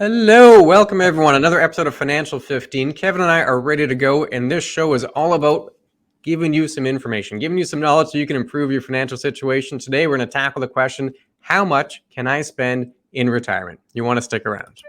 Hello, welcome everyone. Another episode of Financial 15. Kevin and I are ready to go, and this show is all about giving you some information, giving you some knowledge so you can improve your financial situation. Today, we're going to tackle the question, how much can I spend in retirement? You want to stick around.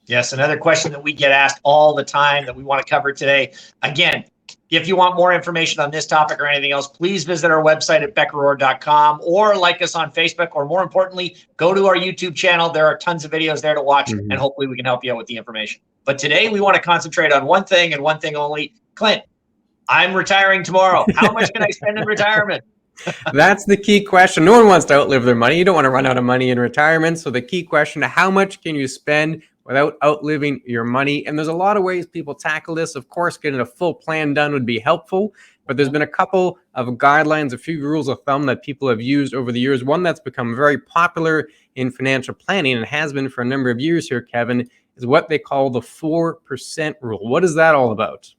Yes, another question that we get asked all the time that we want to cover today. Again, if you want more information on this topic or anything else, please visit our website at beckerorr.com or like us on Facebook, or more importantly, go to our YouTube channel. There are tons of videos there to watch, and hopefully we can help you out with the information. But today we want to concentrate on one thing and one thing only. Clint, I'm retiring tomorrow. How much can I spend in retirement? That's the key question. No one wants to outlive their money. You don't want to run out of money in retirement. So the key question, how much can you spend without outliving your money? And there's a lot of ways people tackle this. Of course, getting a full plan done would be helpful, but there's been a couple of guidelines, a few rules of thumb that people have used over the years. One that's become very popular in financial planning and has been for a number of years here, Kevin, is what they call the 4% rule. What is that all about?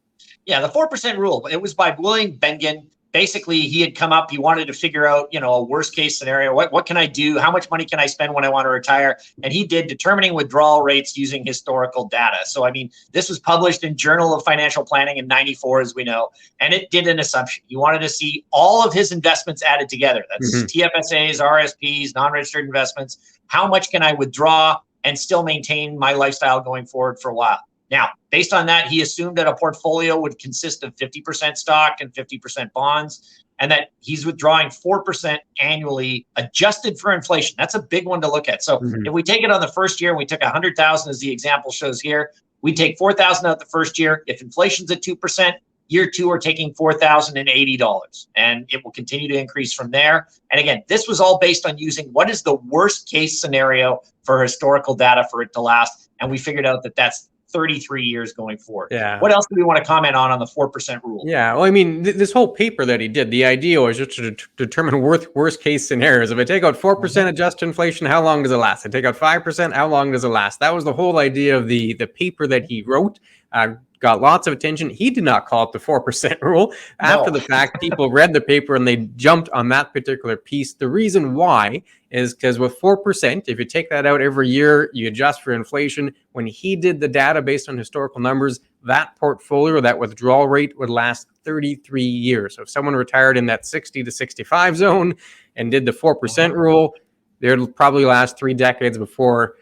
Yeah, the 4% rule. It was by William Bengen. Basically, he had come up, he wanted to figure out, a worst case scenario. What can I do? How much money can I spend when I want to retire? And he did determining withdrawal rates using historical data. So, this was published in Journal of Financial Planning in 94, as we know, and it did an assumption. He wanted to see all of his investments added together. That's TFSAs, RSPs, non-registered investments. How much can I withdraw and still maintain my lifestyle going forward for a while? Now, based on that, he assumed that a portfolio would consist of 50% stock and 50% bonds, and that he's withdrawing 4% annually, adjusted for inflation. That's a big one to look at. So if we take it on the first year, and we took 100,000 as the example shows here, we take 4,000 out the first year. If inflation's at 2%, year two, we're taking $4,080, and it will continue to increase from there. And again, this was all based on using what is the worst case scenario for historical data for it to last, and we figured out that that's 33 years going forward. Yeah. What else do we want to comment on the 4% rule? Yeah. Well, this whole paper that he did, the idea was just to determine worst case scenarios. If I take out 4% adjusted inflation, how long does it last? I take out 5%, how long does it last? That was the whole idea of the paper that he wrote. Got lots of attention. He did not call it the 4% rule. After the fact, people read the paper and they jumped on that particular piece. The reason why is because with 4%, if you take that out every year, you adjust for inflation. When he did the data based on historical numbers, that portfolio, that withdrawal rate would last 33 years. So if someone retired in that 60 to 65 zone and did the 4% rule, they'd probably last 3 decades before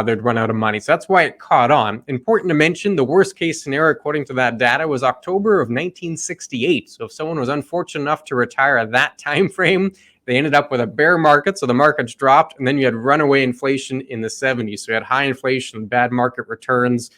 they'd run out of money. So that's why it caught on. Important to mention, the worst case scenario, according to that data, was October of 1968. So if someone was unfortunate enough to retire at that time frame, they ended up with a bear market. So the markets dropped, and then you had runaway inflation in the 70s. So you had high inflation, bad market returns.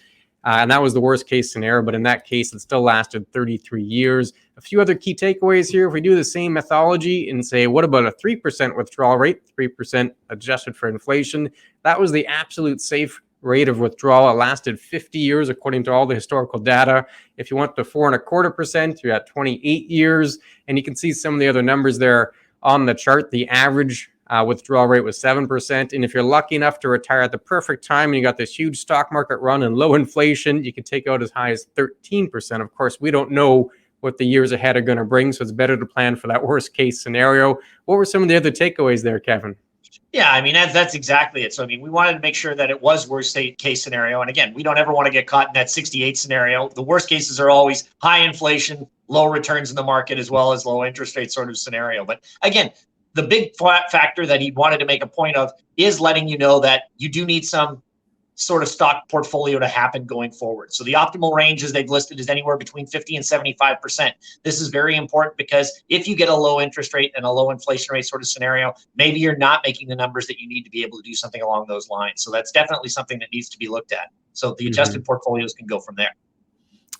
And that was the worst case scenario. But in that case, it still lasted 33 years. A few other key takeaways here. If we do the same methodology and say, what about a 3% withdrawal rate, 3% adjusted for inflation? That was the absolute safe rate of withdrawal. It lasted 50 years, according to all the historical data. If you went to 4.25%, you're at 28 years. And you can see some of the other numbers there on the chart. The average withdrawal rate was 7%. And if you're lucky enough to retire at the perfect time and you got this huge stock market run and low inflation, you can take out as high as 13%. Of course, we don't know what the years ahead are going to bring, so it's better to plan for that worst case scenario. What were some of the other takeaways there, Kevin? Yeah, that's exactly it. So, we wanted to make sure that it was worst case scenario. And again, we don't ever want to get caught in that 68 scenario. The worst cases are always high inflation, low returns in the market, as well as low interest rate sort of scenario. But again, the big factor that he wanted to make a point of is letting you know that you do need some sort of stock portfolio to happen going forward. So the optimal range, as they've listed, is anywhere between 50 and 75%. This is very important because if you get a low interest rate and a low inflation rate sort of scenario, maybe you're not making the numbers that you need to be able to do something along those lines. So that's definitely something that needs to be looked at. So the adjusted portfolios can go from there.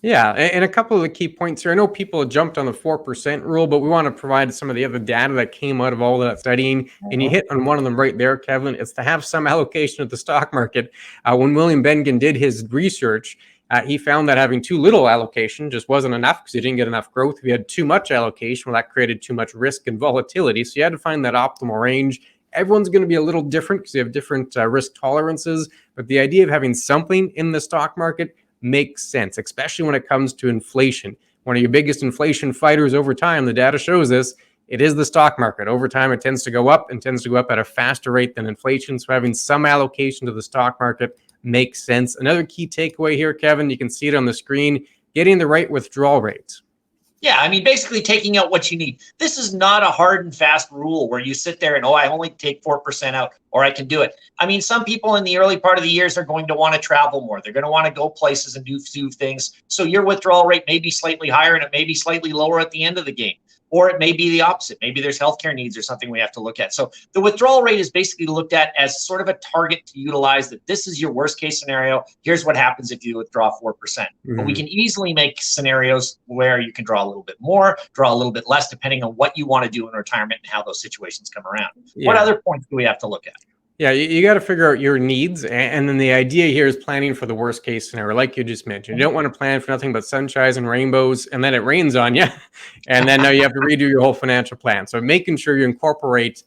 Yeah, and a couple of the key points here. I know people jumped on the 4% rule, but we want to provide some of the other data that came out of all that studying. And you hit on one of them right there, Kevin. It's to have some allocation of the stock market. When William Bengen did his research, he found that having too little allocation just wasn't enough because he didn't get enough growth. If you had too much allocation, well, that created too much risk and volatility. So you had to find that optimal range. Everyone's going to be a little different because you have different risk tolerances, but the idea of having something in the stock market makes sense, especially when it comes to inflation. One of your biggest inflation fighters over time, the data shows this, it is the stock market. Over time, it tends to go up and tends to go up at a faster rate than inflation. So having some allocation to the stock market makes sense. Another key takeaway here, Kevin, you can see it on the screen, getting the right withdrawal rates. Yeah, I mean, basically taking out what you need. This is not a hard and fast rule where you sit there and, oh, I only take 4% out or I can do it. I mean, some people in the early part of the years are going to want to travel more. They're going to want to go places and do things. So your withdrawal rate may be slightly higher and it may be slightly lower at the end of the game. Or it may be the opposite. Maybe there's healthcare needs or something we have to look at. So the withdrawal rate is basically looked at as sort of a target to utilize, that this is your worst case scenario. Here's what happens if you withdraw 4%. But we can easily make scenarios where you can draw a little bit more, draw a little bit less, depending on what you want to do in retirement and how those situations come around. Yeah. What other points do we have to look at? Yeah, you got to figure out your needs. And then the idea here is planning for the worst case scenario, like you just mentioned. You don't want to plan for nothing but sunshine and rainbows, and then it rains on you. And then now you have to redo your whole financial plan. So making sure you incorporate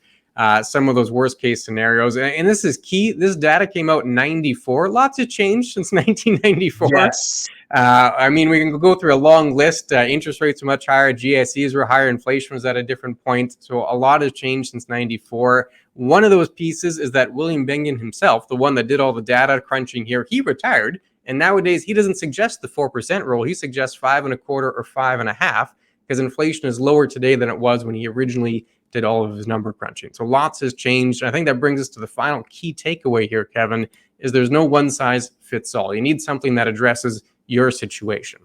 some of those worst case scenarios. And this is key. This data came out in 94. Lots have changed since 1994. Yes. I mean, we can go through a long list. Interest rates are much higher. GSEs were higher. Inflation was at a different point. So a lot has changed since 94. One of those pieces is that William Bengen himself, the one that did all the data crunching here, he retired. And nowadays, he doesn't suggest the 4% rule. He suggests 5.25 or 5.5, because inflation is lower today than it was when he originally did all of his number crunching. So lots has changed. And I think that brings us to the final key takeaway here, Kevin, is there's no one size fits all. You need something that addresses your situation.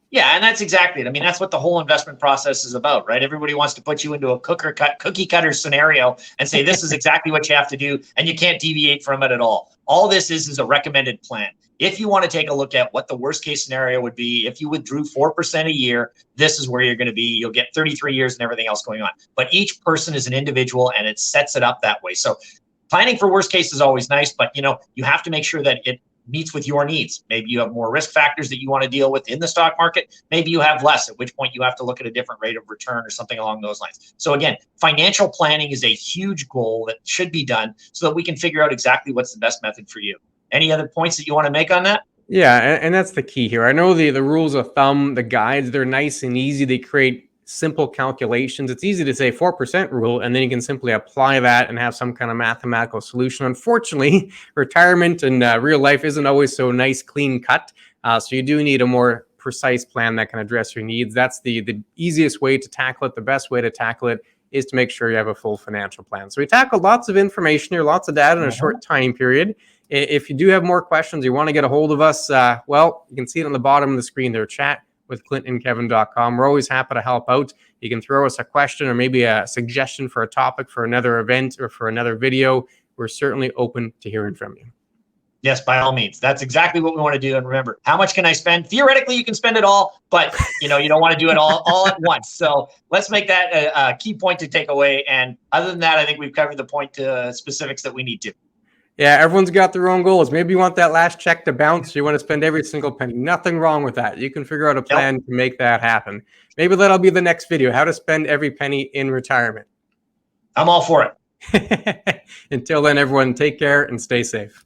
Yeah, and that's exactly it. I mean, that's what the whole investment process is about, right? Everybody wants to put you into a cookie cutter scenario and say, this is exactly what you have to do, and you can't deviate from it at all. All this is a recommended plan. If you want to take a look at what the worst case scenario would be, if you withdrew 4% a year, this is where you're going to be. You'll get 33 years and everything else going on. But each person is an individual, and it sets it up that way. So planning for worst case is always nice, but you have to make sure that it meets with your needs. Maybe you have more risk factors that you want to deal with in the stock market. Maybe you have less, at which point you have to look at a different rate of return or something along those lines. So again, financial planning is a huge goal that should be done so that we can figure out exactly what's the best method for you. Any other points that you want to make on that? Yeah, and that's the key here. I know the rules of thumb, the guides, they're nice and easy. They create simple calculations. It's easy to say 4% rule, and then you can simply apply that and have some kind of mathematical solution. Unfortunately, retirement and real life isn't always so nice, clean cut. So you do need a more precise plan that can address your needs. That's the easiest way to tackle it. The best way to tackle it is to make sure you have a full financial plan. So we tackled lots of information here, lots of data in a short time period. If you do have more questions, you want to get a hold of us, well, you can see it on the bottom of the screen there, chat with ClintonandKevin.com. We're always happy to help out. You can throw us a question or maybe a suggestion for a topic for another event or for another video. We're certainly open to hearing from you. Yes, by all means. That's exactly what we want to do. And remember, how much can I spend? Theoretically, you can spend it all, but you don't want to do it all at once. So let's make that a key point to take away. And other than that, I think we've covered the point to specifics that we need to. Yeah, everyone's got their own goals. Maybe you want that last check to bounce. You want to spend every single penny. Nothing wrong with that. You can figure out a plan to make that happen. Maybe that'll be the next video, how to spend every penny in retirement. I'm all for it. Until then, everyone, take care and stay safe.